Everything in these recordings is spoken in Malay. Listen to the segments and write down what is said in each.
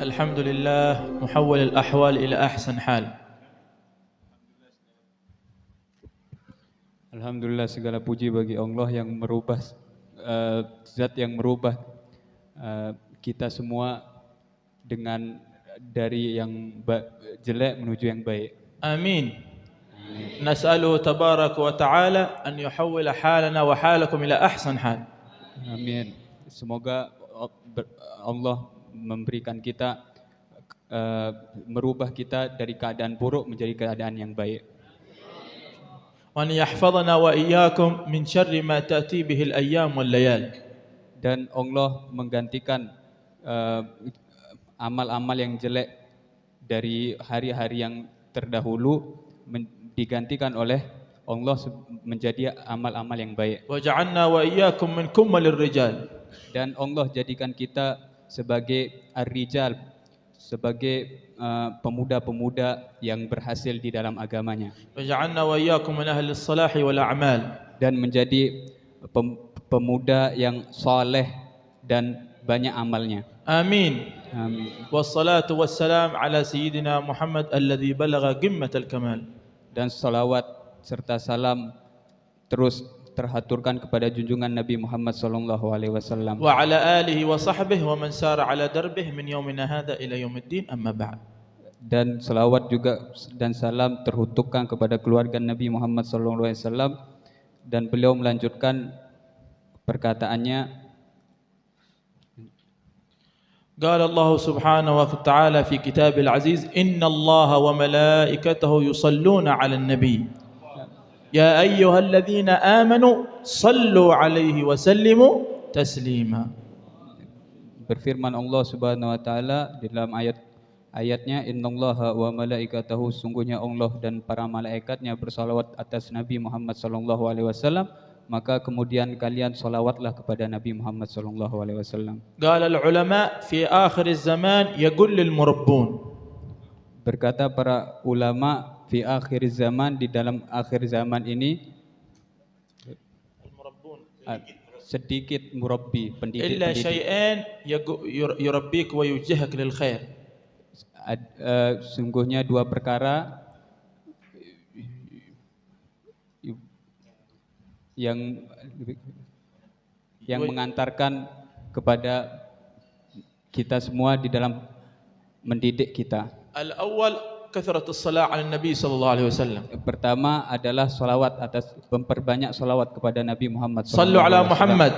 الحمد لله محول الأحوال إلى أحسن حال. Alhamdulillah, segala puji bagi Allah yang merubah zat yang merubah kita semua dari yang jelek menuju yang baik. آمين. نسأله تبارك وتعالى أن يحول حالنا وحالكم إلى أحسن حال. Amin. Semoga Allah memberikan kita merubah kita dari keadaan buruk menjadi keadaan yang baik. وأن يحفظنا وإياكم من شر ما تأتي به الأيام والليال. Dan Allah menggantikan amal-amal yang jelek dari hari-hari yang terdahulu digantikan oleh Allah menjadi amal-amal yang baik. وجعلنا وإياكم من كمل الرجال. Dan Allah jadikan kita sebagai ar-rijal, sebagai pemuda-pemuda yang berhasil di dalam agamanya. وجعلنا وإياكم من أهل الصلاح والأعمال. Dan menjadi pemuda yang saleh dan banyak amalnya. آمين. Amin. والصلاة والسلام على سيدنا محمد الذي بلغ قمة الكمال. Dan salawat serta salam terus terhaturkan kepada junjungan Nabi Muhammad sallallahu alaihi wasallam. وعلى آله وصحبه ومن سار على دربه من يومنا هذا إلى يوم الدين أما بعد. Dan salawat juga dan salam teruntukkan kepada keluarga Nabi Muhammad sallallahu alaihi wasallam, dan beliau melanjutkan perkataannya. قال الله سبحانه وتعالى في كتاب العزيز إن الله وملائكته يصلون على النبي يا أيها الذين آمنوا صلوا عليه وسلموا تسليما. Berfirman Allah Subhanahu wa taala di dalam ayatnya, innallaha wa malaikatahu, sungguhnya Allah dan para malaikatnya bersalawat atas Nabi Muhammad sallallahu alaihi wasallam, maka kemudian kalian salawatlah kepada Nabi Muhammad sallallahu alaihi wasallam. قال العلماء في آخر الزمان يقول للمربون. Berkata para ulama, fi akhir zaman, di dalam akhir zaman ini sedikit murabbi, pendidik. إلا شيئين يربيك ويوجهك للخير. Sungguhnya dua perkara yang mengantarkan kepada kita semua di dalam mendidik kita. الأول كثرة الصلاة على النبي صلى الله عليه وسلم. Pertama adalah salawat, memperbanyak salawat kepada Nabi Muhammad. صلوا على محمد.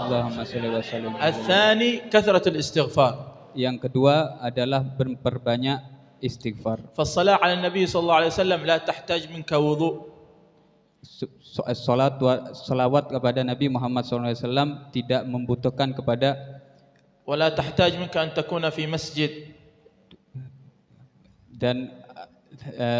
Allahumma shalli wa sallim. الثاني كثرة الاستغفار. Yang kedua adalah memperbanyak istighfar. فالصلاة على النبي صلى الله عليه وسلم لا تحتاج منك وضوء. Salawat kepada Nabi Muhammad SAW tidak membutuhkan kepada, ولا تحتاج منك أن تكون في مسجد. Dan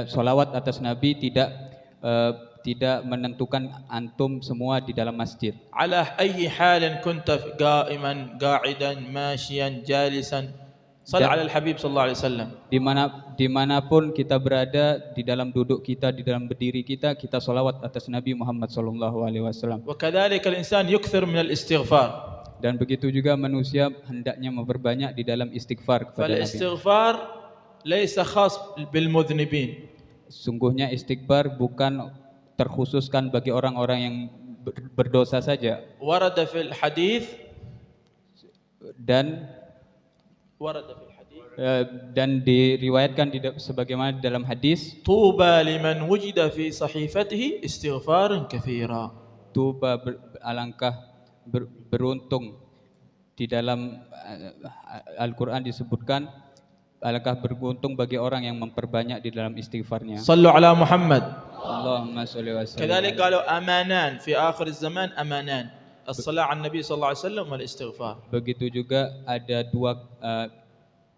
salawat atas Nabi tidak menentukan antum semua di dalam masjid. على أي حال كنت قائما قاعدا ماشيا جالسا صل على الحبيب صلى الله عليه وسلم. Dimanapun kita berada, di dalam duduk kita, di dalam berdiri kita, kita salawat atas Nabi Muhammad sallallahu alaihi wasallam. وكذلك الإنسان يكثر من الاستغفار. Dan begitu juga manusia hendaknya memperbanyak di dalam istighfar kepada Nabi. فالاستغفار ليس خاص بالمذنبين. Sungguhnya istighfar bukan terkhususkan bagi orang-orang yang berdosa saja. ورد في الحديث dan diriwayatkan sebagaimana dalam hadis, طوبى لمن وجد في صحيفته استغفار كثيرا. Tuba alangkah beruntung, di dalam Al-Quran disebutkan alangkah beruntung bagi orang yang memperbanyak di dalam istighfarnya. صلوا على محمد. Allahumma shalli wa sallim. كذلك قالوا أمانان في آخر الزمان أمانان الصلاة على النبي صلى الله عليه وسلم والاستغفار. Begitu juga ada dua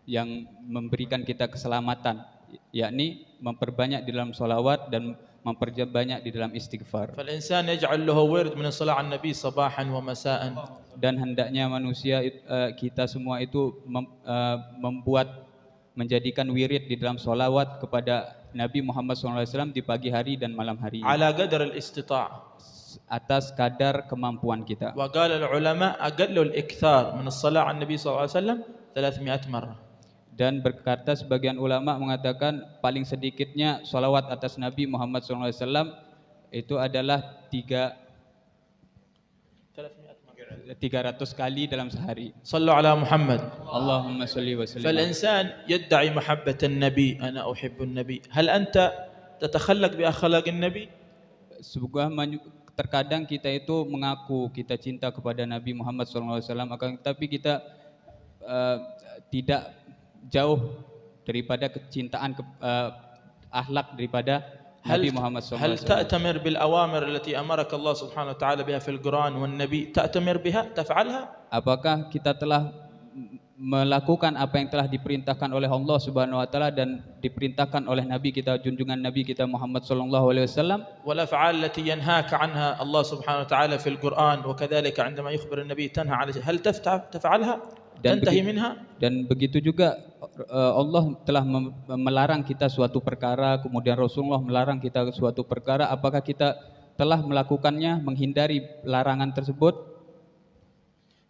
yang memberikan kita keselamatan, yakni memperbanyak di dalam salawat dan memperbanyak di dalam istighfar. فالإنسان يجعل له ورد من الصلاة على النبي صباحا ومساء. Dan hendaknya manusia, kita semua itu menjadikan wirid di dalam salawat kepada Nabi Muhammad SAW di pagi hari dan malam hari, على قدر الاستطاعة, atas kadar kemampuan kita. وقال العلماء أقل الإكثار من الصلاة على النبي صلى الله عليه وسلم 300 مرة. Dan berkata sebagian ulama mengatakan paling sedikitnya salawat atas Nabi Muhammad SAW itu adalah 300 kali dalam sehari. صلوا على محمد. Allahumma salli wa sallim. فالإنسان يدعي محبة النبي، أنا أحب النبي، هل أنت تتخلق بأخلاق النبي؟ Terkadang kita itu mengaku kita cinta kepada Nabi Muhammad SAW, akan tapi kita tidak jauh daripada kecintaan akhlak daripada Nabi Muhammad SAW. هل تأتمر بالأوامر التي أمرك الله سبحانه وتعالى بها في القرآن والنبي، تأتمر بها تفعلها؟ Apakah kita telah melakukan apa yang telah diperintahkan oleh Allah Subhanahu wa taala dan diperintahkan oleh Nabi kita, junjungan Nabi kita Muhammad sallallahu alaihi wasallam? والأفعال التي ينهاك عنها الله سبحانه وتعالى في القرآن وكذلك عندما يخبر النبي تنهى على هل تفعلها؟ تنتهي منها؟ Dan begitu juga Allah telah melarang kita suatu perkara, kemudian Rasulullah melarang kita suatu perkara, apakah kita telah melakukannya, menghindari larangan tersebut?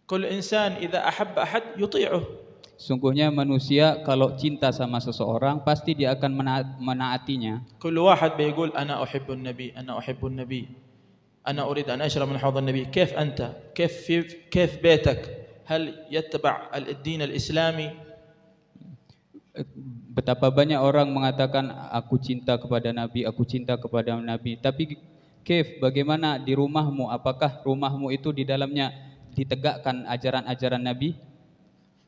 كل إنسان إذا أحب أحد يطيعه. Sungguhnya manusia kalau cinta sama seseorang pasti dia akan menaatinya. كل واحد بيقول أنا أحب النبي، أنا أحب النبي، أنا أريد أن أشرب من حوض النبي. كيف أنت؟ كيف بيتك؟ هل يتبع الدين الإسلامي؟ Betapa banyak orang mengatakan aku cinta kepada Nabi, aku cinta kepada Nabi. Tapi bagaimana di rumahmu? Apakah rumahmu itu di dalamnya ditegakkan ajaran-ajaran Nabi?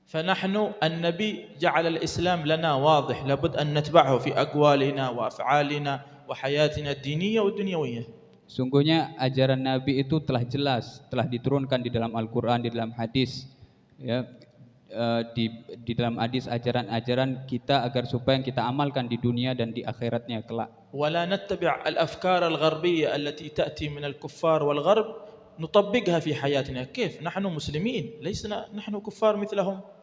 فنحن النبي جعل الإسلام لنا واضح، لابد أن نتبعه في أقوالنا وأفعالنا وحياتنا الدينية والدنيوية. Sungguhnya ajaran Nabi itu telah jelas, telah diturunkan di dalam Al-Quran, di dalam hadis, ya, di dalam hadis ajaran-ajaran kita agar supaya kita amalkan di dunia dan di akhiratnya kelak. ولا نتبع الأفكار الغربية التي تأتي من الكفار والغرب نطبقها في حياتنا. كيف؟ نحن مسلمين، لسنا نحن كفار مثلهم.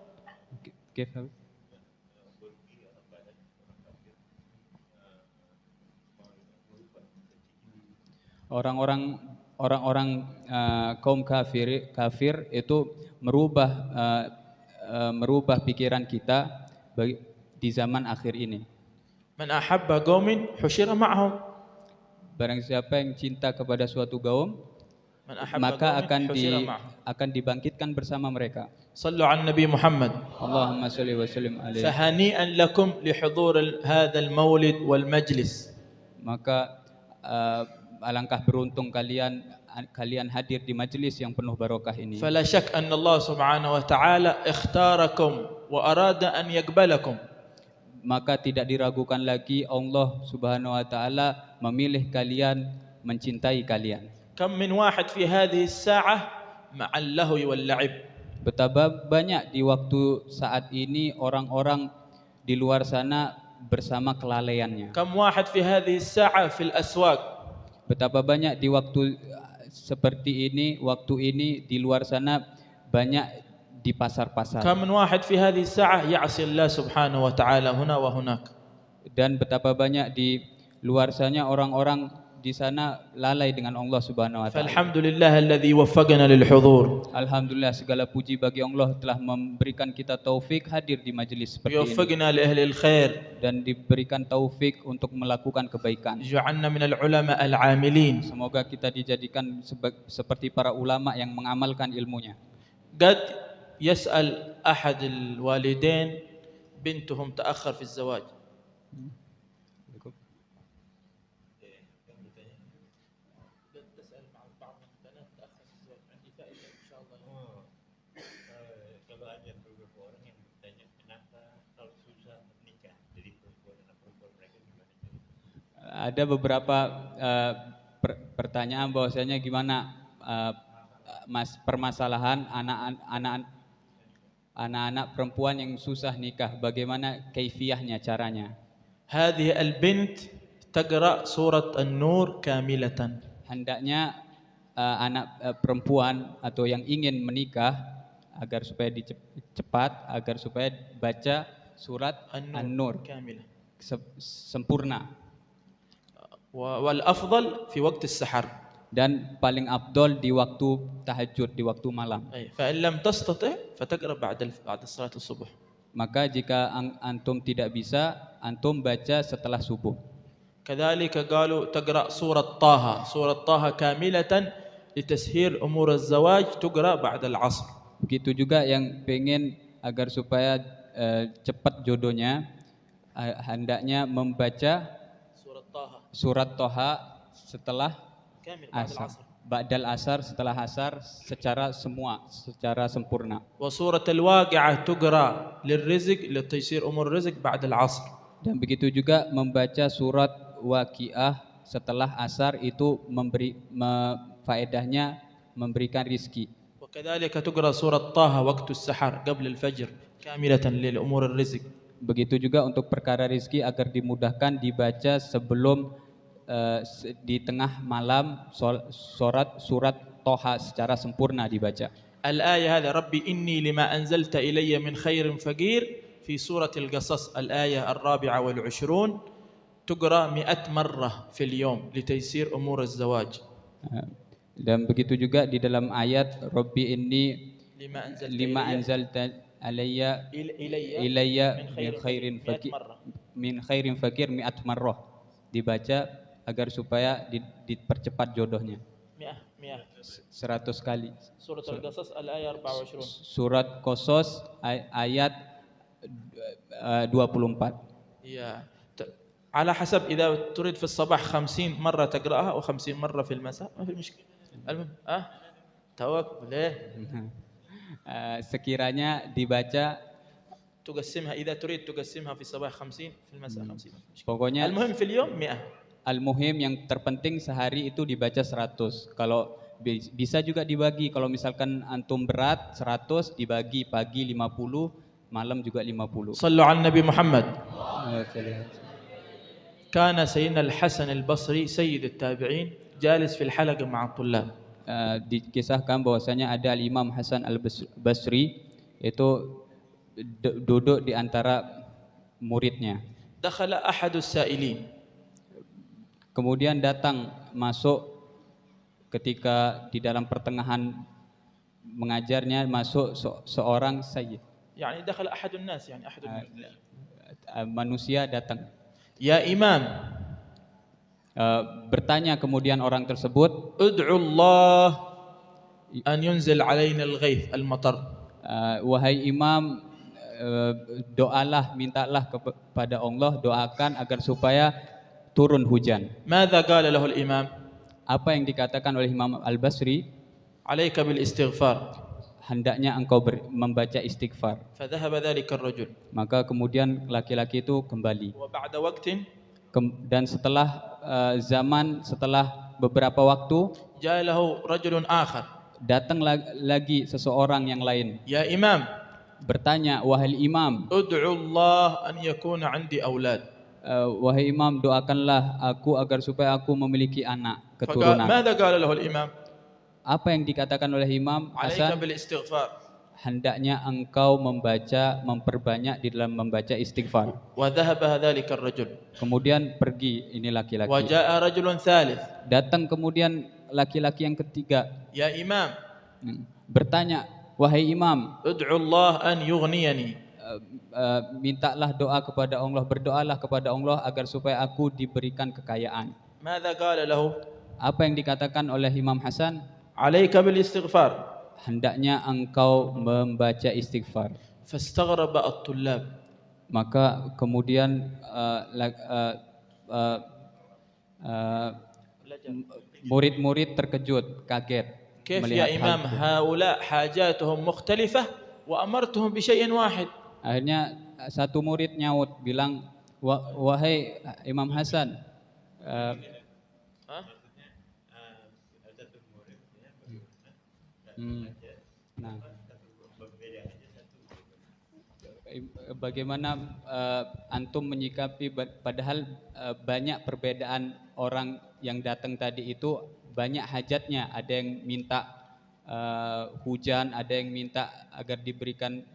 Orang-orang kaum kafir itu merubah pikiran kita di zaman akhir ini. من أحب قوم حشر معهم. Barang siapa yang cinta kepada suatu kaum, maka akan dibangkitkan bersama mereka. صلوا على النبي محمد. Allahumma salli wa sallim alaihi. فهنيئا لكم لحضور هذا المولد والمجلس. Maka alangkah beruntung kalian hadir di majelis yang penuh barokah ini. فلا شك أن الله سبحانه وتعالى اختاركم وأراد أن يقبلكم. Maka tidak diragukan lagi Allah Subhanahu wa taala memilih kalian, mencintai kalian. كم من واحد في هذه الساعة مع اللهو واللعب. Betapa banyak di waktu saat ini orang-orang di luar sana bersama kelalaiannya. كم واحد في هذه الساعة في الأسواق. Betapa banyak di waktu seperti ini, di luar sana banyak di pasar-pasar. كم من واحد في هذه الساعة يعصي الله سبحانه وتعالى هنا وهناك. Dan betapa banyak di luar sana orang-orang di sana lalai dengan Allah Subhanahu wa taala. فالحمد لله الذي وفقنا للحضور. Alhamdulillah, segala puji bagi Allah telah memberikan kita taufik hadir di majelis seperti ini. وفقنا لأهل الخير. Dan diberikan taufik untuk melakukan kebaikan. جعلنا من العلماء العاملين. Semoga kita dijadikan seperti para ulama yang mengamalkan ilmunya. قد يسأل أحد الوالدين بنتهم تأخر في الزواج. Ada beberapa pertanyaan bahwasanya gimana permasalahan anak-anak perempuan yang susah nikah, bagaimana kaifiyahnya, caranya. هذه البنت تقرأ سورة النور كاملة. Hendaknya anak perempuan atau yang ingin menikah agar supaya cepat, agar supaya baca surat An-Nur sempurna. والأفضل في وقت السحر. Dan paling afdol di waktu tahajud, di waktu malam. فإن لم تستطع فتقرأ بعد صلاة الصبح. Maka jika antum tidak bisa, antum baca setelah subuh. كذلك قالوا تقرأ سورة طه كاملة لتسهيل أمور الزواج تقرأ بعد العصر. Begitu juga yang pengen agar supaya cepat jodohnya, hendaknya membaca surat Toha setelah asar, ba'dal asar, setelah asar secara sempurna. وسورة الواقعة تقرأ للرزق لتيسير أمور الرزق بعد العصر. Dan begitu juga membaca surat Waqiah setelah asar itu faedahnya memberikan rizki. وكذلك تقرأ سورة طه وقت السحر قبل الفجر كاملة للأمور الرزق. Begitu juga untuk perkara rizki agar dimudahkan dibaca sebelum di tengah malam surat Toha secara sempurna dibaca. الآية هذا ربي إني لما أنزلت إلي من خير فقير في سورة القصص الآية 24 تقرأ 100 مرة في اليوم لتيسير أمور الزواج. Dan begitu juga di dalam ayat Rabbi inni lima anzalta ilayya min khairin fakir 100 marrah dibaca agar supaya dipercepat jodohnya. 100 kali. Surat Al-Qasas al-ayat 24. Surat Qasas ayat 24. Ya. على حسب إذا تريد في الصباح 50 مرة تقرأها أو 50 مرة في المساء ما في مشكلة. المهم توك ليه sekiranya dibaca تقسمها إذا تريد تقسمها في الصباح 50 في المساء 50. Pokoknya المهم في اليوم 100. Al-muhim yang terpenting sehari itu dibaca 100. Kalau bisa juga dibagi, kalau misalkan antum berat 100 dibagi pagi 50, malam juga 50. صلوا على النبي محمد. كان سيدنا الحسن البصري سيد التابعين جالس في الحلقة مع الطلاب. Dikisahkan bahwasanya ada Imam Hasan al-Basri itu duduk di antara muridnya. دخل أحد السائلين. Kemudian masuk ketika di dalam pertengahan mengajarnya masuk seorang sayyid. يعني دخل أحد الناس يعني أحد manusia datang. Ya Imam, bertanya kemudian orang tersebut, ud'u Allah an yunzil alaina al-ghaith al-matar. Wahai Imam, doalah, mintalah kepada Allah, doakan agar supaya turun hujan. Madza qala lahu al-imam? Apa yang dikatakan oleh Imam Al-Basri? Alaika bil istighfar. Hendaknya engkau membaca istighfar. Fadhahaba dhalika ar-rajul. Maka kemudian laki-laki itu kembali. Wa ba'da waqtin, dan setelah setelah beberapa waktu, ja'alahu rajulun akhar. Datang lagi seseorang yang lain. Ya Imam, bertanya, wahai Imam, ud'u Allah an yakuna 'indi aulad. Wahai Imam, doakanlah aku agar supaya aku memiliki anak keturunan. Madza qala lahu al-imam? Apa yang dikatakan oleh Imam Hasan? Hendaknya engkau memperbanyak di dalam membaca istighfar. Kemudian pergi ini laki-laki. Datang kemudian laki-laki yang ketiga. Ya Imam. Bertanya, wahai Imam, ud'u Allah an yughniyani. Mintalah doa kepada Allah, berdoalah kepada Allah agar supaya aku diberikan kekayaan. Madza qala lahu? Apa yang dikatakan oleh Imam Hasan? Alaika bil istighfar. Hendaknya engkau membaca istighfar. Fastaghraba at-tullab. Maka kemudian murid-murid terkejut, kaget. Kayf ya Imam, haula hajatuhum mukhtalifah wa amartuhum bi syai'in wahid. Akhirnya satu murid nyaut bilang, wahai Imam Hasan, bagaimana antum menyikapi padahal banyak perbedaan orang yang datang tadi itu, banyak hajatnya, ada yang minta hujan, ada yang minta agar diberikan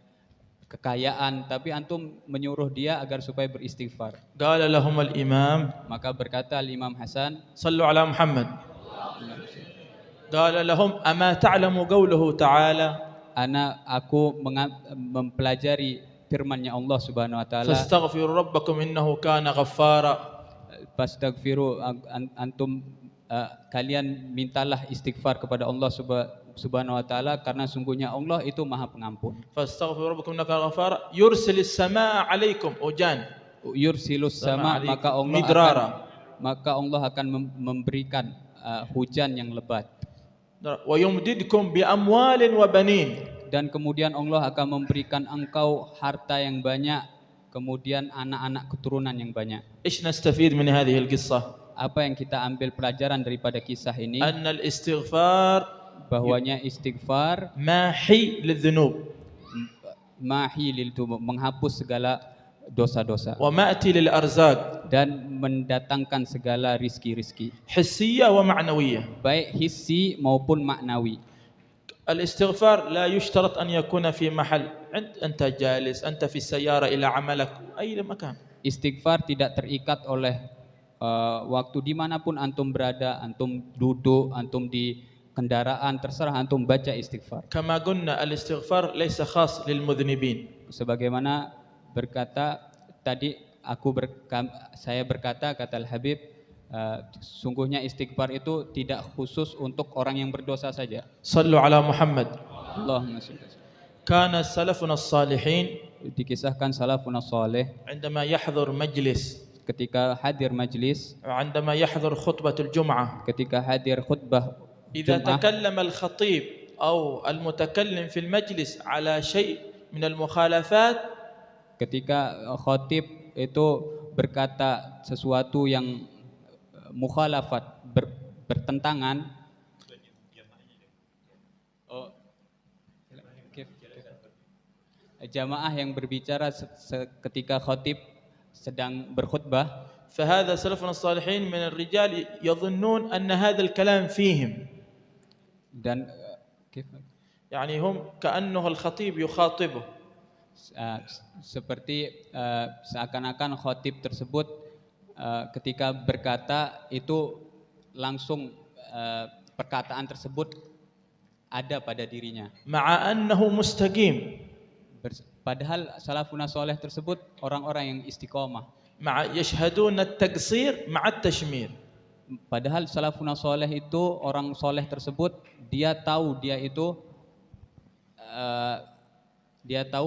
kekayaan, tapi antum menyuruh dia agar supaya beristighfar. Qala lahum al-imam, maka berkata al-Imam Hasan, sallu ala Muhammad. Qala lahum ama ta'lamu qawluhu ta'ala. Aku mempelajari firman-Nya Allah Subhanahu wa taala, fastaghfiru rabbakum innahu kana ghaffara. Fastaghfiru antum kalian mintalah istighfar kepada Allah Subhanahu wa taala karena sungguhnya Allah itu Maha Pengampun. Fastaghfiru rabbakum innahu kana ghaffara yursilis samaa 'alaikum hujan. Yursilus sama, maka Allah akan memberikan hujan yang lebat. Wa yumdidkum bi amwalin wa banin. Dan kemudian Allah akan memberikan engkau harta yang banyak, kemudian anak-anak keturunan yang banyak. Ish nastafid min hadhihi al-qissah? Apa yang kita ambil pelajaran daripada kisah ini? Anna al-istighfar, bahwanya istighfar mahi lidhunub, mahi lil dzunub, menghapus segala dosa-dosa, wa ma'ti lil arzaq, dan mendatangkan segala rizki-rizki, hissiyah wa ma'nawiyah, baik hissi maupun maknawi. الاستغفار لا يشترط أن يكون في محل أنت جالس أنت في السيارة إلى عملك أي مكان. Istighfar tidak terikat oleh waktu dimanapun antum berada, antum duduk, antum di kendaraan, terserah antum baca istighfar. كما قلنا الاستغفار ليس خاص للمذنبين. Sebagaimana berkata tadi saya berkata, kata Al-Habib, sungguhnya istighfar itu tidak khusus untuk orang yang berdosa saja. Sallu ala Muhammad. Allahumma shalli. Kana salafuna as-salihin, dikisahkan salafuna salih, عندما يحضر مجلس, ketika hadir majlis, عندما يحضر خطبة الجمعة, ketika hadir khutbah إذا Jum'ah, تكلم الخطيب أو المتكلم في المجلس على شيء من المخالفات, ketika khatib itu berkata sesuatu yang mukhalafat, bertentangan, jamaah yang berbicara ketika khatib sedang berkhutbah, فهذا سلفنا الصالحين من الرجال يظنون أن هذا الكلام فيهم, dan يعني هم كأنه الخطيب يخاطبه, seperti seakan-akan khatib tersebut ketika berkata itu langsung perkataan tersebut ada pada dirinya. مع أنه مستقيم, padahal salafuna soleh tersebut orang-orang yang istiqomah. مع يشهدون التقصير مع التشمير. Padahal salafuna soleh itu, orang soleh tersebut, dia tahu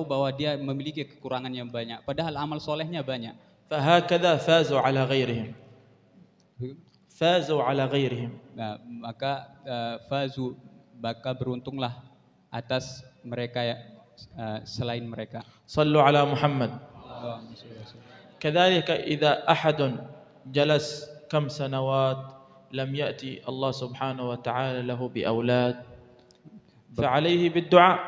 bahwa dia memiliki kekurangan yang banyak, padahal amal solehnya banyak. فهكذا فازوا على غيرهم, فازوا على غيرهم. Maka beruntunglah atas mereka selain mereka. صلوا على محمد. كذلك إذا أحد جلس كم سنوات لم يأتي الله سبحانه وتعالى له بأولاد فعليه بالدعاء.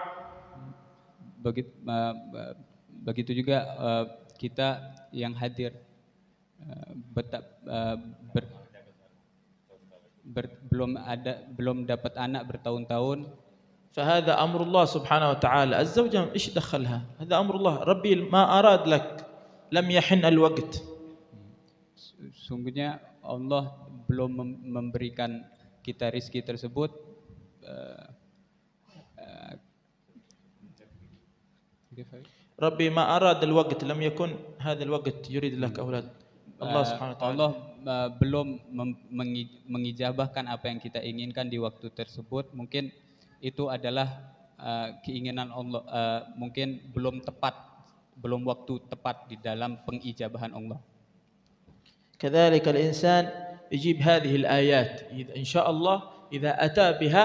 Begitu juga kita yang hadir belum dapat anak bertahun-tahun. فهذا أمر الله سبحانه وتعالى. الزوجة إيش دخلها؟ هذا أمر الله. ربي ما أراد لك لم يحن الوقت. Sungguhnya Allah belum memberikan kita rizki tersebut. ربي ما أراد الوقت لم يكن هذا الوقت يريد لك أولاد. Allah Subhanahu wa taala. Allah belum mengijabahkan apa yang kita inginkan di waktu tersebut. Mungkin itu adalah keinginan Allah, mungkin belum tepat, belum waktu tepat di dalam pengijabahan Allah. كذلك الإنسان يجيب هذه الآيات إن شاء الله إذا أتى بها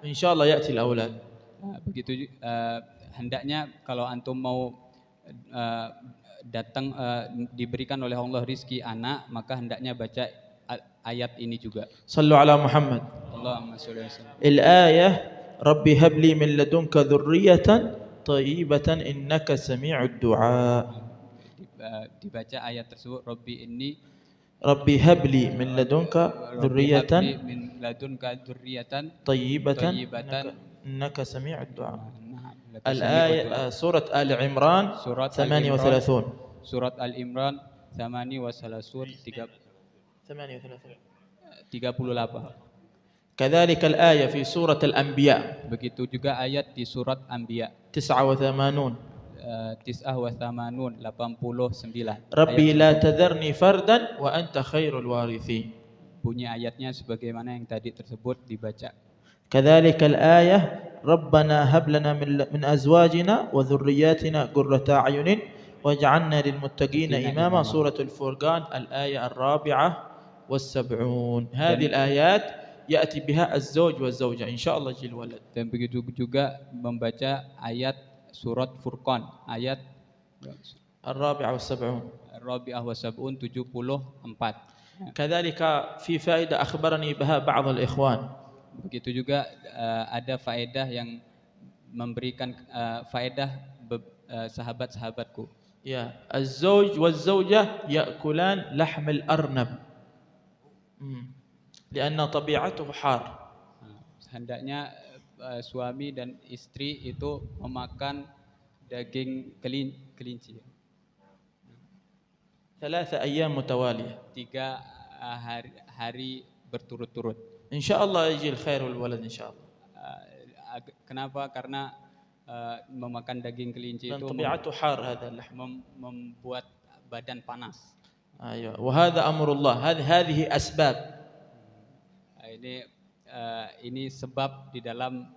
إن شاء الله يأتي الأولاد. Begitu hendaknya kalau antum mau datang diberikan oleh Allah rizki anak, maka hendaknya baca ayat ini juga. صلوا على محمد. Allahumma shalli wa sallim. الآية ربي هب لي من لدنك ذرية طيبة إنك سميع الدعاء. Dibaca ayat tersebut, ربي هب لي من لدنك ذرية طيبة إنك سميع الدعاء. الآية سورة آل عمران 38. Surat Al-Imran 38. كذلك الآية في سورة الأنبياء. Begitu juga ayat di surat Anbiya 89. tis'ah wa thamanun 89. Rabbi la tadharni fardan wa anta khairul warithin. Bunyi ayatnya sebagaimana yang tadi tersebut dibaca. كذلك الآية ربنا هب لنا من أزواجنا وذرياتنا قرة أعين واجعلنا للمتقين إماما سورة الفرقان الآية 74. هذه الآيات يأتي بها الزوج والزوجة إن شاء الله جل ولد. Dan begitu juga membaca ayat surat Furqan ayat 74. Rabi'ah wa sab'un 74. كذلك في فائدة أخبرني بها بعض الإخوان. Begitu juga ada faedah yang memberikan faedah sahabat-sahabatku. Ya, الزوج والزوجة يأكلان لحم الأرنب لأن طبيعته حار. Hendaknya suami dan istri itu memakan daging kelinci. 3 أيام متوالية. 3 hari berturut-turut. إن شاء الله يجي الخير والولد إن شاء الله. Kenapa? Karena memakan daging kelinci itu طبيعته حار هذا اللحم. membuat badan panas. أيوة. وهذا أمر الله. هذه أسباب. Ini sebab di dalam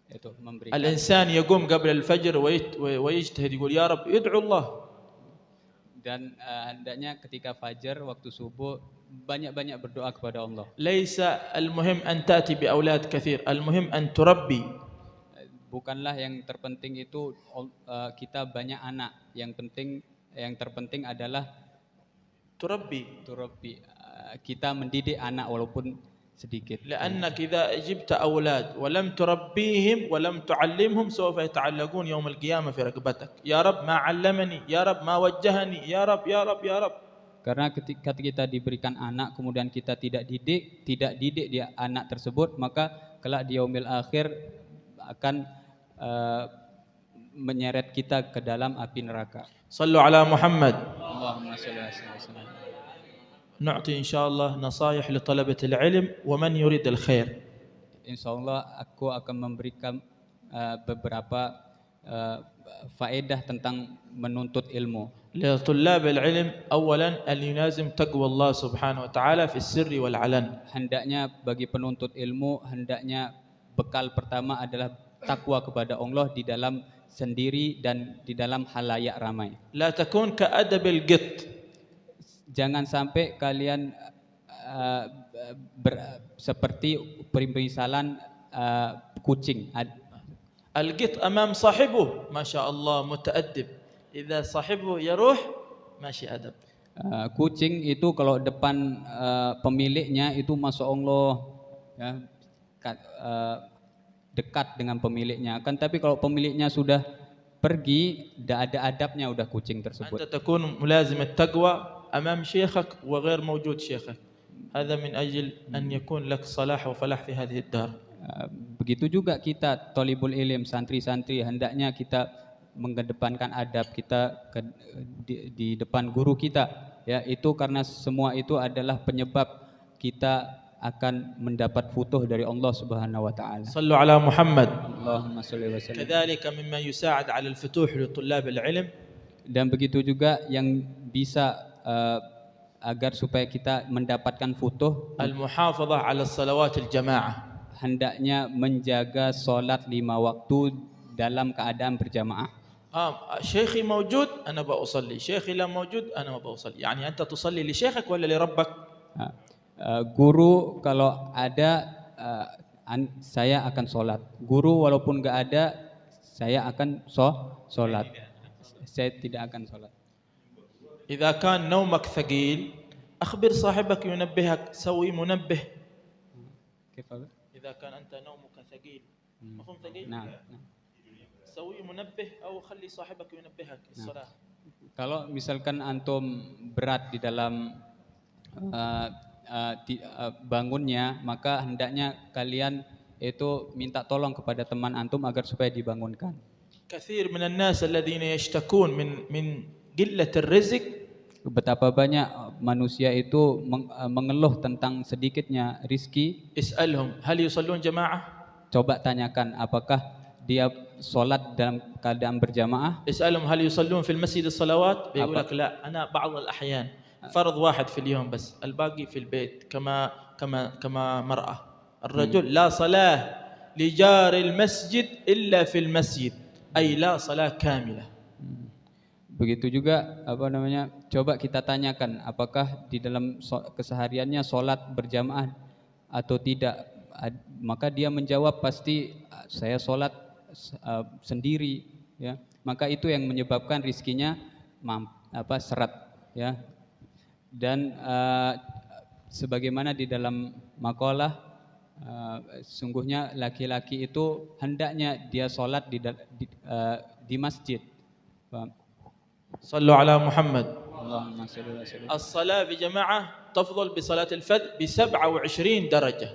itu memberikan. الإنسان يقوم قبل الفجر ويجتهد يقول يا رب ادعو الله. Dan hendaknya ketika fajar waktu subuh banyak-banyak berdoa kepada Allah. ليس المهم أن تأتي بأولاد كثير، المهم أن تربي. Bukanlah yang terpenting itu kita banyak anak. Yang terpenting adalah تربي. Kita mendidik anak walaupun sedikit. لأنك إذا جبت أولاد ولم تربيهم ولم تعلمهم سوف يتعلقون يوم القيامة في رقبتك. يا رب ما علمني، يا رب ما وجهني، يا رب يا رب يا رب. Karena ketika kita diberikan anak kemudian kita tidak didik dia anak tersebut, maka kelak di yaumil akhir akan menyeret kita ke dalam api neraka. صلوا على محمد. Allahumma shalli ala sayyidina. نعطي إن شاء الله نصائح لطلبة العلم ومن يريد الخير. Insyaallah aku akan memberikan beberapa faedah tentang menuntut ilmu. لطلاب العلم أولا أن يلازم تقوى الله سبحانه وتعالى في السر والعلن. Hendaknya bagi penuntut ilmu, hendaknya bekal pertama adalah takwa kepada Allah di dalam sendiri dan di dalam halayak ramai. لا تكون كأدب القط. Jangan sampai kalian seperti permisalan kucing. القط أمام صاحبه ما شاء الله متأدب. إذا صاحبه يروح ماشي أدب. Kucing itu kalau depan pemiliknya itu masya Allah ya, dekat dengan pemiliknya. Kan tapi kalau pemiliknya sudah pergi, tidak ada adabnya udah kucing tersebut. أنت تكون ملازم التقوى أمام شيخك وغير موجود شيخك. هذا من أجل أن يكون لك صلاح وفلاح في هذه الدار. Begitu juga kita thalibul ilm, santri-santri, hendaknya kita mengedepankan adab kita di depan guru kita, ya, itu karena semua itu adalah penyebab kita akan mendapat futuh dari Allah Subhanahu wa taala. صلوا على محمد. Allahumma shalli wa sallim. كذلك مما يساعد على الفتوح لطلاب العلم. Dan begitu juga yang bisa agar supaya kita mendapatkan futuh, المحافظة على الصلوات الجماعة. hendaknya menjaga salat 5 waktu dalam keadaan berjamaah. شيخي موجود أنا بأصلي، شيخي لا موجود أنا ما بأصلي. يعني أنت تصلي لشيخك ولا لربك؟ Guru kalau ada saya akan sholat. Guru walaupun nggak ada saya akan sholat. Saya tidak akan sholat. إذا كان نومك ثقيل أخبر صاحبك ينبهك، سوي منبه. كيف هذا؟ إذا كان أنت نومك ثقيل مفهوم ثقيل؟ Nah. سوي منبه أو خلي صاحبك ينبهك الصلاة. Kalau misalkan antum berat di dalam bangunnya, maka hendaknya kalian itu minta tolong kepada teman antum agar supaya dibangunkan. كثير من الناس الذين يشتكون من قلة الرزق. Betapa banyak manusia itu mengeluh tentang sedikitnya rizki. اسألهم هل يصلون جماعة؟ Coba tanyakan apakah dia solat dalam keadaan berjamaah. اسألهم هل يصلون في المسجد الصلوات؟ بيقول لك لا، أنا بعض الأحيان فرض واحد في اليوم بس، الباقي في البيت كما مرأة. الرجل لا صلاة لجار المسجد إلا في المسجد، أي لا صلاة كاملة. Begitu juga coba kita tanyakan apakah di dalam kesehariannya solat berjamaah atau tidak. Maka dia menjawab pasti saya solat sendiri, ya. Maka itu yang menyebabkan rizkinya seret, ya. Dan sebagaimana di dalam makalah, sungguhnya laki-laki itu hendaknya dia solat di masjid. صلوا على محمد. اللهم صل وسلم. الصلاة بجماعة تفضل بصلاة الفرد ب27 درجة.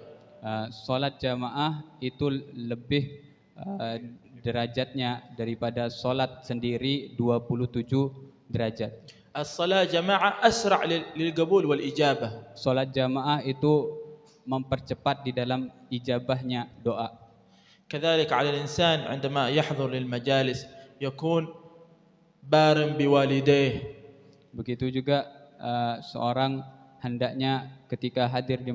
Solat jamaah itu lebih derajatnya daripada solat sendiri 27 derajat. الصلاة جماعة أسرع للقبول والإجابة. Solat jamaah itu mempercepat di dalam ijabahnya doa. كذلك على الإنسان عندما يحضر للمجالس يكون بار بوالديه. Begitu juga seorang hendaknya ketika hadir di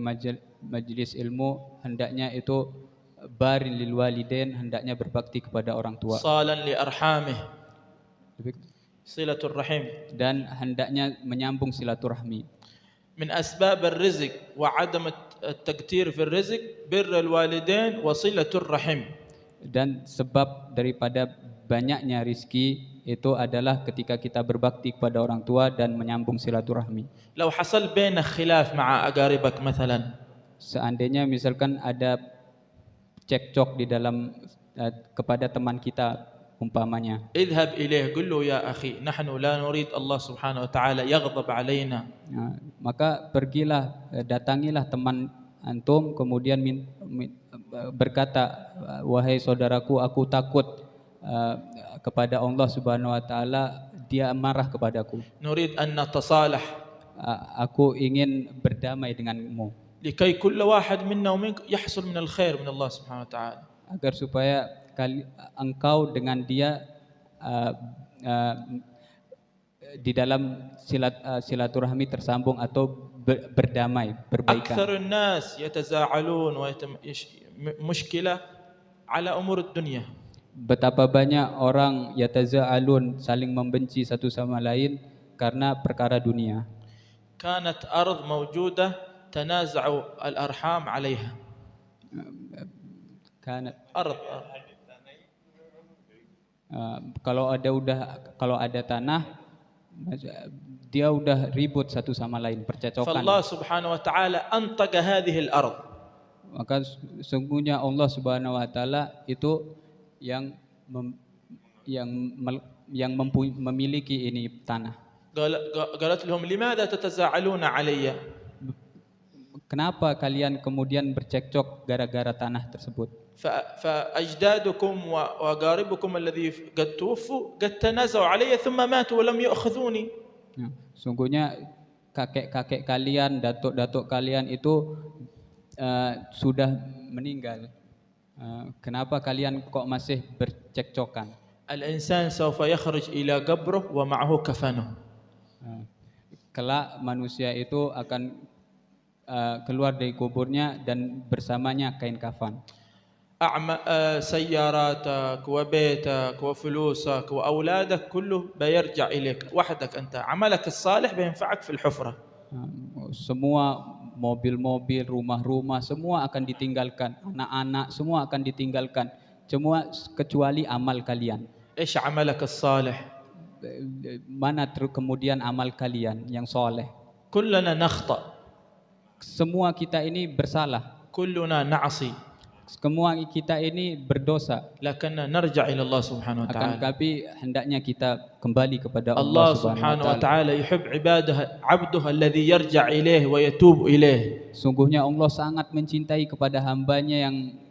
majelis ilmu hendaknya itu barin lil walidain, hendaknya berbakti kepada orang tua. صالا لأرحامه. صلة الرحم. Dan hendaknya menyambung silaturahmi. من أسباب الرزق وعدم التكتير في الرزق بر الوالدين وصلة الرحم. Dan sebab daripada banyaknya rizki itu adalah ketika kita berbakti kepada orang tua dan menyambung silaturahmi. لو حصل بينك خلاف مع أقاربك مثلا. Seandainya misalkan ada cekcok di dalam kepada teman kita umpamanya. اذهب إليه قل له يا أخي نحن لا نريد الله سبحانه وتعالى يغضب علينا. Maka pergilah, datangilah teman antum kemudian berkata, wahai saudaraku, aku takut kepada Allah Subhanahu wa taala dia marah kepadaku. نريد أن نتصالح. Aku ingin berdamai denganmu. لكي كل واحد منا ومنك يحصل من الخير من الله سبحانه وتعالى. Agar supaya engkau dengan dia di dalam silaturahmi tersambung atau berdamai, berbaikan. أكثر الناس يتزاعلون مشكلة على أمور الدنيا. Betapa banyak orang yataza'alun, saling membenci satu sama lain karena perkara dunia. كانت أرض موجودة تنازعوا الأرحام عليها. Kanat أرض. Kalau ada tanah dia udah ribut satu sama lain, percekcokan. فالله سبحانه وتعالى أنطق هذه الأرض. Maka sungguhnya Allah Subhanahu wa taala itu yang memiliki ini tanah. قالت لهم لماذا تتزاعلون علي؟ Kenapa kalian kemudian bercekcok gara-gara tanah tersebut? فأجدادكم وأقاربكم الذي قد توفوا قد تنازعوا علي ثم ماتوا ولم يأخذوني. Sungguhnya kakek-kakek kalian, datuk-datuk kalian itu sudah meninggal. Kenapa kalian kok masih bercekcokan? الإنسان سوف يخرج إلى قبره ومعه كفنه. Kelak manusia itu akan keluar dari kuburnya dan bersamanya kain kafan. سياراتك وبيتك وفلوسك وأولادك كله بيرجع إليك وحدك أنت. عملك الصالح بينفعك في الحفرة. Semua mobil-mobil, rumah-rumah semua akan ditinggalkan, anak-anak semua akan ditinggalkan, semua kecuali amal kalian. إيش عملك الصالح؟ Mana kemudian amal kalian yang soleh? كلنا نخطأ. Semua kita ini bersalah. كلنا نعصي. Semua kita ini berdosa. لكننا نرجع إلى الله سبحانه Akan وتعالى. tapi hendaknya kita kembali kepada الله Allah سبحانه Subhanahu wa taala. وتعالى يحب عبده الذي يرجع إليه ويتوب إليه. Sungguhnya Allah sangat mencintai kepada hambanya yang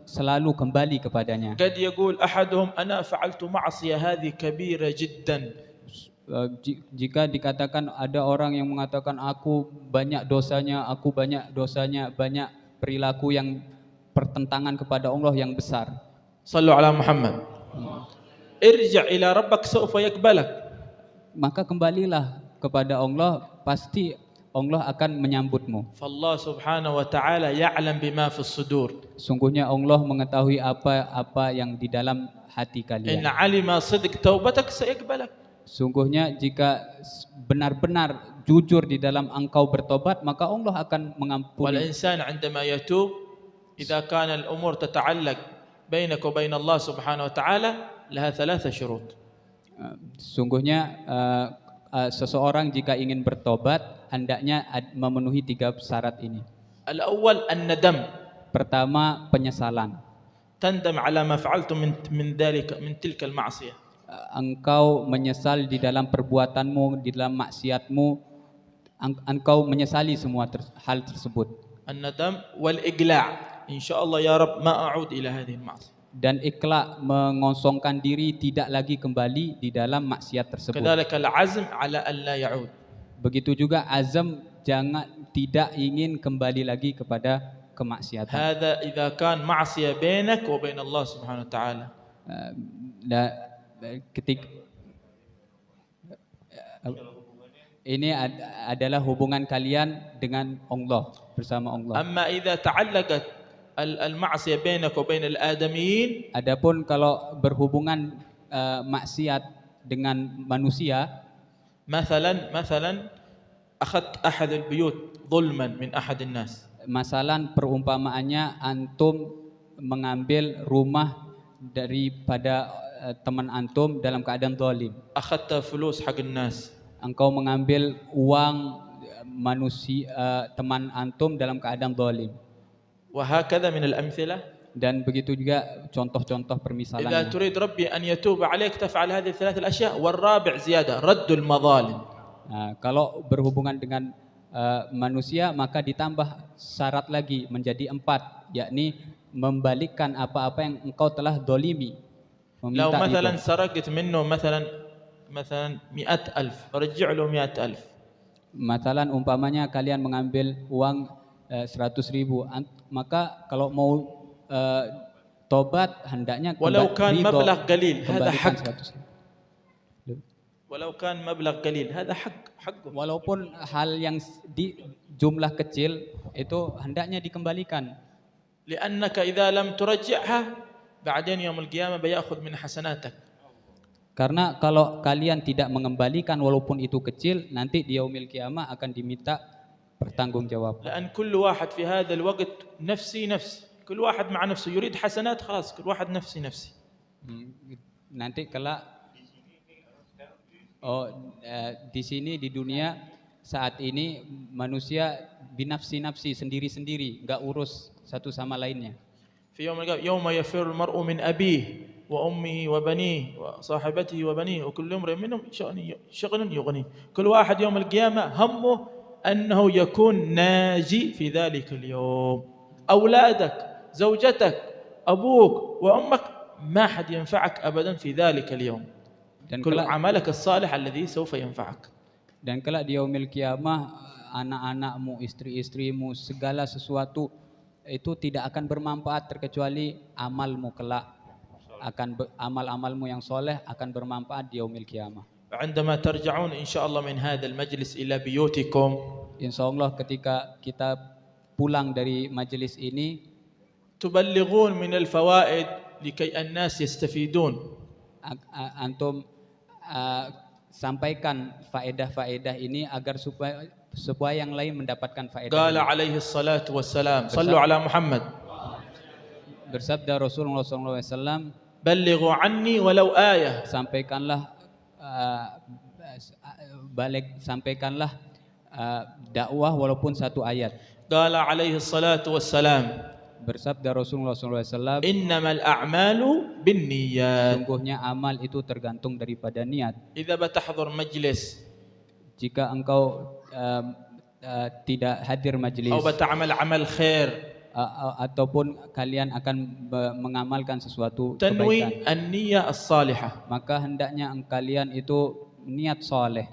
selalu kembali kepadanya. قد يقول أحدهم أنا فعلت معصية هذه كبيرة جدا. Jika dikatakan ada orang yang mengatakan aku banyak dosanya, banyak perilaku yang pertentangan kepada Allah yang besar. صلوا على محمد. ارجع إلى ربك سوف يقبلك. Maka kembalilah kepada Allah, pasti Allah akan menyambutmu. فالله سبحانه وتعالى يعلم بما في الصدور. Sungguhnya Allah mengetahui apa yang di dalam hati إن kalian. علم صدق توبتك سيقبلك. Sungguhnya jika benar-benar jujur di dalam engkau bertobat, maka Allah akan mengampuni. والإنسان عندما يتوب إذا كان الأمور تتعلق بينك وبين الله سبحانه وتعالى لها 3 شروط. Sungguhnya seseorang jika ingin bertobat hendaknya memenuhi 3 syarat ini. الأول الندم. Pertama, penyesalan. تندم على ما فعلت من تلك المعصية. Engkau menyesal di dalam perbuatanmu, di dalam maksiatmu, engkau menyesali semua hal tersebut. الندم والإقلاع إن شاء الله يا رب ما أعود إلى هذه المعصية. Dan ikhlas, mengosongkan diri, tidak lagi kembali di dalam maksiat tersebut. كذلك العزم على أن لا يعود. Begitu juga azam, tidak ingin kembali lagi kepada kemaksiatan. هذا إذا كان معصية بينك وبين الله سبحانه وتعالى. Ini adalah hubungan kalian dengan Allah, bersama Allah. أما إذا تعلقت المعصية بينك وبين الآدميين. Adapun kalau berhubungan maksiat dengan manusia, مثلا أخذت أحد البيوت ظلما من أحد الناس. Masalah perumpamaannya, antum mengambil rumah daripada teman antum dalam keadaan zalim. أخذت فلوس حق الناس. Engkau mengambil uang manusia, teman antum dalam keadaan zalim. وهكذا من الأمثلة. Dan begitu juga contoh-contoh إذا permisalannya. تريد ربي أن يتوب عليك تفعل هذه ال3 الأشياء. والرابع زيادة رد المظالم. Kalau berhubungan dengan manusia, maka ditambah syarat lagi menjadi 4, yakni membalikkan apa-apa yang engkau telah dolimi. لو مثلا سرقت منه مثلا 100,000 رجع له 100,000. Masalah umpamanya kalian mengambil uang 100.000, maka kalau mau tobat hendaknya ولو كان مبلغ قليل هذا حق. 100.000. ولو كان مبلغ قليل هذا حقه. Walaupun hal yang di jumlah kecil itu hendaknya dikembalikan. لأنك إذا لم ترجعها بعدين يوم القيامة بيأخذ من حسناتك. Karena kalau kalian tidak mengembalikan walaupun itu kecil, nanti di yaumil kiamah akan diminta pertanggungjawaban. لأن كل واحد في هذا الوقت نفسي كل واحد مع نفسه يريد حسنات خلاص كل واحد نفسي. Nanti kelak di sini di dunia saat ini manusia binafsi-nafsi, sendiri-sendiri, enggak urus satu sama lainnya. في يوم يفر المرء من أبيه وأمه وبنيه وصاحبته وبنيه وكل امرئ منهم شغل يغنيه. كل واحد يوم القيامة همه أنه يكون ناجي في ذلك اليوم. أولادك، زوجتك، أبوك وأمك ما حد ينفعك أبدا في ذلك اليوم. كل عملك الصالح الذي سوف ينفعك. Dan kelak di yaumil kiamah, anak-anakmu, istri-istrimu, segala sesuatu itu tidak akan bermanfaat terkecuali amalmu kelak. Amal-amalmu yang soleh akan bermanfaat di yaumil kiamah. عندما ترجعون إن شاء الله من هذا المجلس إلى بيوتكم. Insyaallah ketika kita pulang dari majelis ini, تبلغون من الفوائد لكي الناس يستفيدون. Antum sampaikan faedah-faedah ini agar supaya yang lain mendapatkan faedah. قال عليه الصلاة والسلام صلوا على محمد. Bersabda Rasulullah SAW, بلغوا عني ولو آية. sampaikanlah dakwah walaupun satu ayat. قال عليه الصلاة والسلام Bersabda Rasulullah SAW, إنما الأعمال بالنيات. sungguhnya amal itu tergantung daripada niat. إذا بتحضر مجلس Jika engkau tidak hadir majelis, أو بتعمل عمل خير, ataupun kalian akan mengamalkan sesuatu تنوي kebaikan, النية الصالحة. maka hendaknya kalian itu niat soleh.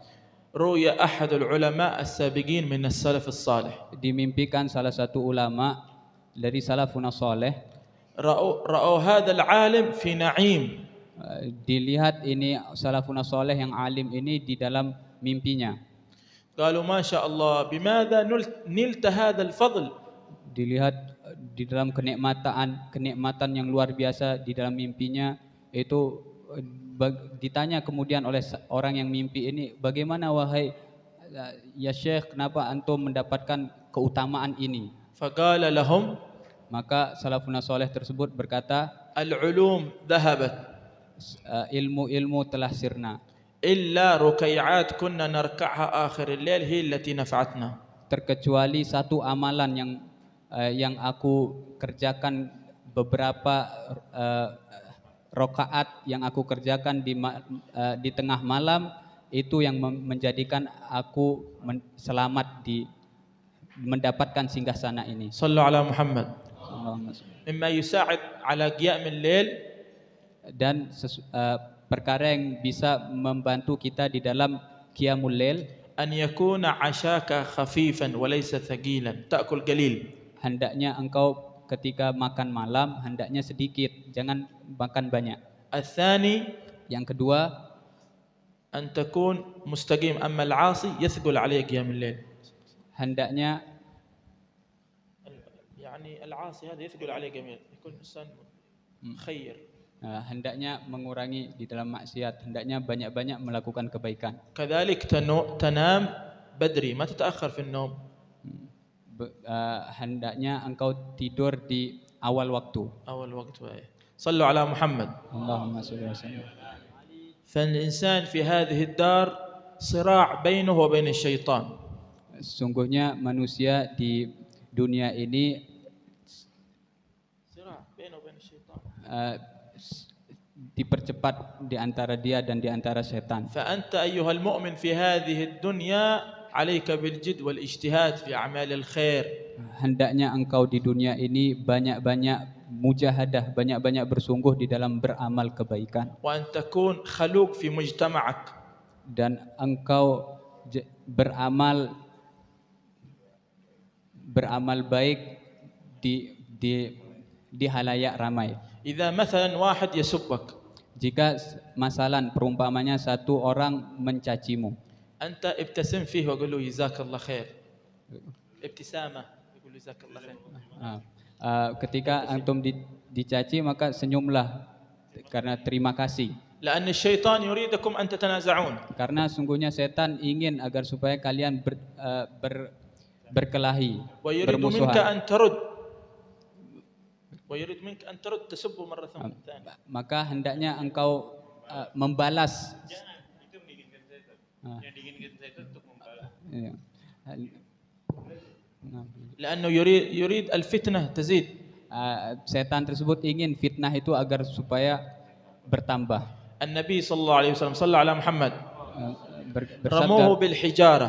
رؤيا أحد العلماء السابقين من السلف الصالح. Dimimpikan salah satu ulama dari salafun soleh. رأوا هذا العالم في نعيم. Dilihat ini salafun saleh yang alim ini di dalam mimpinya. قالوا ما شاء الله بماذا نلت هذا الفضل. Dilihat di dalam kenikmatan yang luar biasa di dalam mimpinya itu, ditanya kemudian oleh orang yang mimpi ini, bagaimana wahai ya Syekh, kenapa antum mendapatkan keutamaan ini? فقال لهم, maka salafun saleh tersebut berkata, العلوم ذهبت ilmu-ilmu telah sirna, إلا ركيعات كنا نركعها آخر الليل هي التي نفعتنا. terkecuali satu amalan yang aku kerjakan, beberapa rakaat yang aku kerjakan di tengah malam, itu yang menjadikan aku selamat mendapatkan singgasana ini. صلوا على محمد. مما يساعد على قيام الليل, dan perkara yang bisa membantu kita di dalam qiyamul lail, أن يكون عشاك خفيفا وليس ثقيلا تأكل قليل. hendaknya engkau ketika makan malam hendaknya sedikit, jangan makan banyak. الثاني, yang kedua, أن تكون مستقيم. أما العاصي يثقل عليه قيام الليل. hendaknya يعني العاصي هذا يثقل عليه قيام الليل, يكون إنسان خير. hendaknya mengurangi di dalam maksiat, hendaknya banyak-banyak melakukan kebaikan. كذلك تنام بدري, ما تتأخر في النوم. hendaknya engkau tidur di awal waktu. أول وقت. صلوا على محمد. Allahumma shalli wa sallim. فالإنسان في هذه الدار صراع بينه وبين الشيطان. Sungguhnya manusia di dunia ini صراع بينه وبين الشيطان. dipercepat di antara dia dan di antara setan. فأنت أيها المؤمن في هذه الدنيا عليك بالجد والاجتهاد في أعمال الخير. Hendaknya engkau di dunia ini banyak-banyak mujahadah, banyak-banyak bersungguh di dalam beramal kebaikan. وأن تكون خلوق في مجتمعك. Dan engkau beramal baik di halayak ramai. إذا مثلا واحد يسبك, jika masalan perumpamannya satu orang mencacimu, أنت ابتسم فيه وقول له جزاك الله خير. ابتسامة يقول جزاك الله خير. ketika antum dicaci maka senyumlah karena terima kasih. لأن الشيطان يريدكم أن تتنازعون. Karena sungguhnya setan ingin agar supaya kalian berkelahi, ويريد منك bermusuhan. أن ترد. ويريد منك أن ترد تسبه مرة ثانية. Maka hendaknya engkau membalas. Yang diinginkan setan untuk membalas. لأنه يريد الفتنة تزيد. Setan tersebut ingin fitnah itu agar supaya bertambah. النبي صلى الله عليه وسلم صلى على محمد. Bersabda, رموه بالحجارة.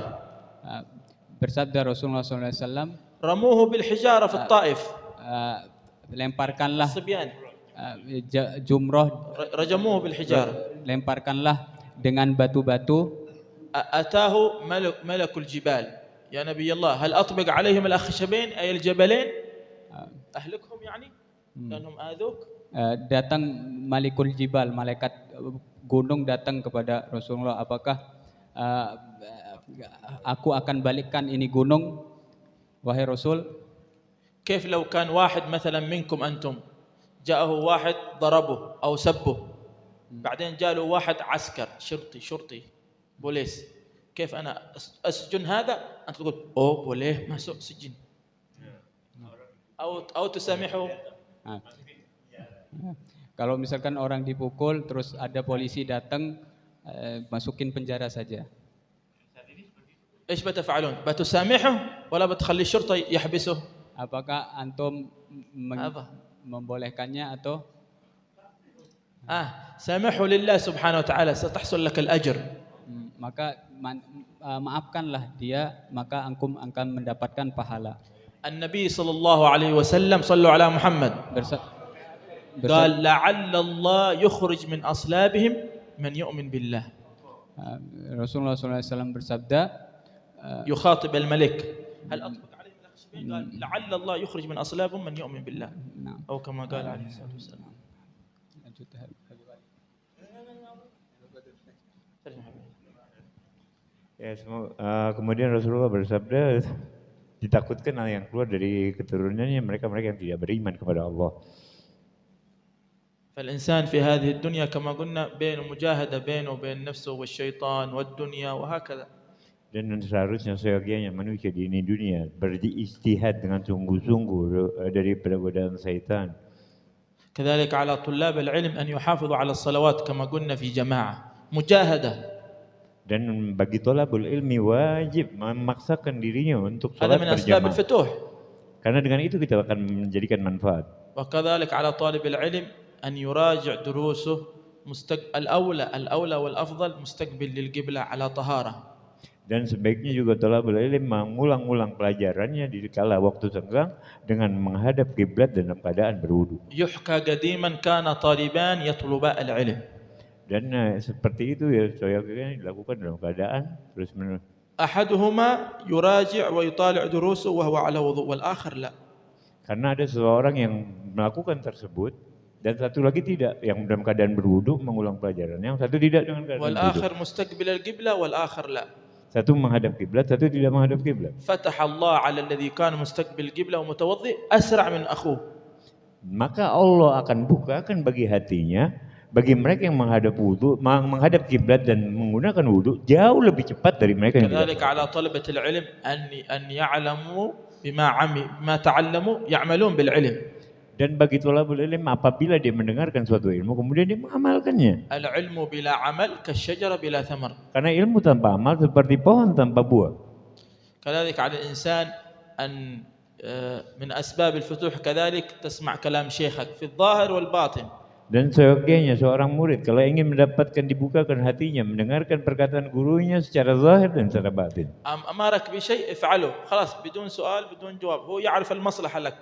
bersabda Rasulullah SAW, رموه بالحجارة في الطائف. lemparkanlah الصبيان jumroh, رجموه بالحجارة. lemparkanlah dengan batu-batu. أتاه ملك الجبال. يا نبي الله هل أطبق عليهم الأخشبين أي الجبلين أهلكهم يعني لأنهم آذوك. Datang Malikul Jibal, malaikat gunung datang kepada Rasulullah, apakah aku akan balikkan ini gunung wahai Rasul? كيف لو كان واحد مثلا منكم أنتم جاءه واحد ضربه أو سبه, بعدين جاء له واحد عسكر شرطي بوليس, كيف أنا أسجن هذا؟ أنت تقول أوه بوليه masuk سجن أو تسامحه. Kalau misalkan orang dipukul terus ada polisi datang, masukin penjara saja. إيش بتفعلون؟ بتسامحه ولا بتخلي الشرطة يحبسه؟ Apakah antum membolehkannya atau سامحه لله سبحانه وتعالى ستحصل لك الأجر. maka maafkanlah dia, maka antum akan mendapatkan pahala. النبي صلى الله عليه وسلم صلوا على محمد قال لعل الله يخرج من أصلابهم من يؤمن بالله. Rasulullah SAW bersabda, يخاطب الملك هل أطبق عليهم الأخشبين قال لعل الله يخرج من أصلابهم من يؤمن بالله Nah. أو كما قال عليه الصلاة والسلام. Lanjut Ya, kemudian Rasulullah bersabda, ditakutkan yang keluar dari keturunannya mereka-mereka yang tidak beriman kepada Allah. فالإنسان في هذه الدنيا كما قلنا بين مجاهدة بينه وبين نفسه والشيطان والدنيا وهكذا. Dan seharusnya seyogianya manusia di ini dunia berijtihad dengan sungguh-sungguh daripada godaan syaitan. كذلك على طلاب العلم أن يحافظوا على الصلوات كما قلنا في جماعة مجاهدة. Dan bagi thalabul ilmi wajib memaksakan dirinya untuk هذا salat من أسباب berjamaah. الفتوح. Karena dengan itu kita akan menjadikan manfaat. وكذلك على طالب العلم أن يراجع دروسه الأولى والأفضل مستقبل للقبلة على طهارة. Dan sebaiknya juga thalabul ilmi mengulang-ulang pelajarannya di kala waktu senggang dengan menghadap kiblat dalam keadaan berwudu. يحكى قديما كان طالبان يطلبا العلم. Dan seperti itu ya seyogianya dilakukan dalam keadaan terus menerus. أحدهما يراجع ويطالع دروسه وهو على وضوء والآخر لا. Karena ada seseorang yang melakukan tersebut dan satu lagi tidak, yang dalam keadaan berwudu mengulang pelajaran, yang satu tidak dengan keadaan berwudu. والآخر مستقبل القبلة والآخر لا. Satu menghadap kiblat, satu tidak menghadap kiblat. فتح الله على الذي كان مستقبل القبلة ومتوضئ أسرع من أخوه. Maka Allah akan bukakan bagi hatinya, bagi mereka yang menghadap wudu, menghadap kiblat dan menggunakan wudu jauh lebih cepat dari mereka yang كذلك على طلبة العلم أن يعلموا بما تعلموا يعملون بالعلم. Dan bagi thalabul ilm apabila dia mendengarkan suatu ilmu kemudian dia mengamalkannya. العلم بلا عمل كالشجرة بلا ثمر. Karena ilmu tanpa amal seperti pohon tanpa buah. كذلك على الإنسان أن من أسباب الفتوح كذلك تسمع كلام شيخك في الظاهر والباطن. Dan seyogianya seorang murid kalau ingin mendapatkan dibukakan hatinya mendengarkan perkataan gurunya secara zahir dan secara batin. أمرك بشيء افعله خلاص بدون سؤال بدون جواب هو يعرف المصلحة لك.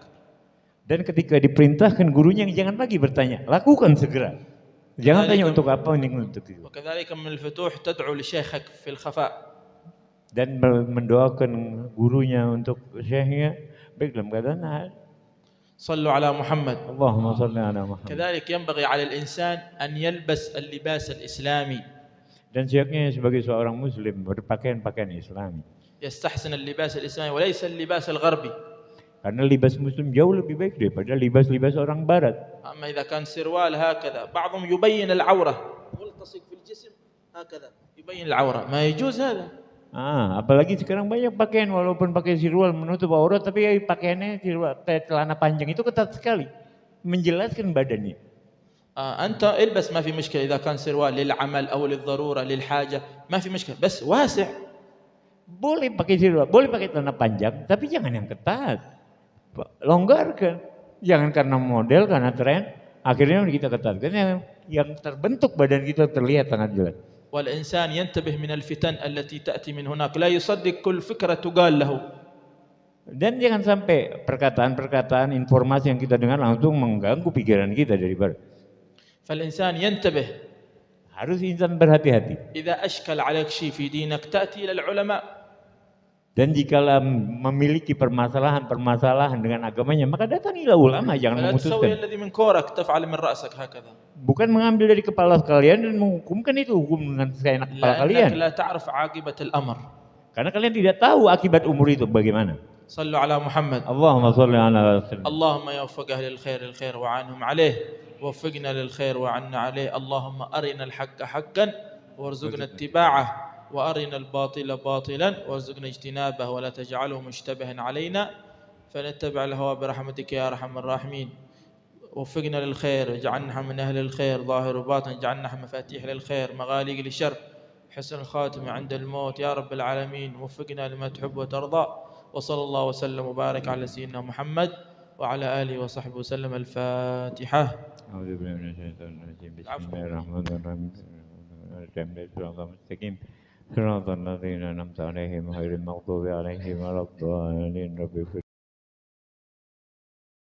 Dan ketika diperintahkan gurunya jangan lagi bertanya, lakukan segera. Jangan tanya untuk apa ini untuk itu. وكذلك من الفتوح تدعو لشيخك في الخفاء. Dan mendoakan gurunya untuk syekhnya baik dalam keadaan صلوا على محمد. Allahumma shalli ala Muhammad. كذلك ينبغي على الإنسان أن يلبس اللباس الإسلامي. Dan syekhnya sebagai seorang muslim berpakaian pakaian Islami. يستحسن اللباس الإسلامي وليس اللباس الغربي. Karena libas muslim jauh lebih baik daripada libas-libas orang barat. أما إذا كان سروال هكذا بعضهم يبين العورة ملتصق في الجسم هكذا يبين العورة ما يجوز هذا. Apalagi sekarang banyak pakaian walaupun pakai sirwal menutup aurat tapi pakaiannya sirwal celana panjang itu ketat sekali menjelaskan badannya. أنت البس ما في مشكلة إذا كان سروال للعمل أو للضرورة للحاجة ما في مشكلة بس واسع. Boleh pakai sirwal, boleh pakai celana panjang tapi jangan yang ketat. Longgarkan, jangan karena model, karena tren, akhirnya kita ketatkan yang terbentuk badan kita terlihat sangat jelas. والإنسان ينتبه من الفتن التي تأتي من هناك لا يصدق كل فكرة تقال له. Dan jangan sampai perkataan-perkataan informasi yang kita dengar langsung mengganggu pikiran kita dari barat. فالإنسان ينتبه. Harus insan berhati-hati. إذا أشكل عليك شيء في دينك تأتي إلى العلماء. Dan jika memiliki permasalahan dengan agamanya, maka datangilah ulama, jangan memutuskan. Bukan mengambil dari kepala kalian dan menghukumkan itu hukum dengan seenak kepala kalian. Karena kalian tidak tahu akibat umur itu bagaimana. صلوا على محمد. Allahumma shalli ala اللهم يوفق أهل الخير الخير وعنهم عليه ووفقنا للخير وعنا عليه اللهم أرنا الحق حقا وارزقنا اتباعه وأرنا الباطل باطلا وارزقنا اجتنابه ولا تجعله مشتبها علينا فنتبع الهوى برحمتك يا أرحم الراحمين. وفقنا للخير اجعلنا من أهل الخير ظاهر وباطن اجعلنا مفاتيح للخير مغاليق للشر حسن الخاتمة عند الموت يا رب العالمين. وفقنا لما تحب وترضى وصلى الله وسلم وبارك على سيدنا محمد وعلى آله وصحبه وسلم. الفاتحة. أعوذ بالله من الشيطان الرجيم بسم الله الرحمن الرحيم. صراط الذين أنعمت عليهم غير المغضوب عليهم ولا الضالين.